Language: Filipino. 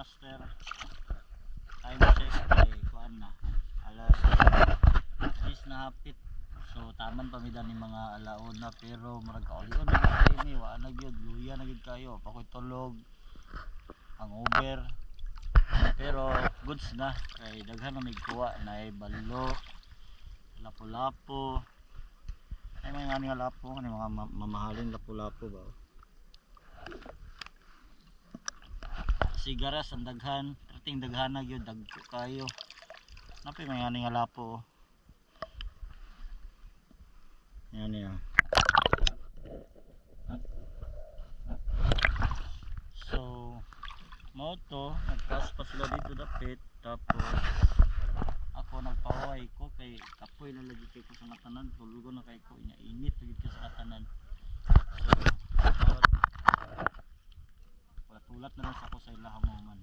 master. Time check kay kuan na. Alas 10 na hapit. So taman pamidan ni mga alaon na pero murag kaulion na gyud ini wa na gyud luya na gyud kayo. Pakoy tulog. Hangover. Pero goods na kay daghan na may kuha na balo, lapu-lapu. Ay mga nga lapo, ano mga mamahalin lapu-lapu ba. Sigaras ang daghan, trating daghan na gyud dagko kayo. Napay mga nga lapo. Yan yan. So mo to, nagpas pa sila dito dapit tapos ako nagpaway ko kay kapoy na lagi kay ko sa katanan, tulugo na kay ko inya init lagi ko sa katanan. So tulat na lang sa ko sa ilahang man.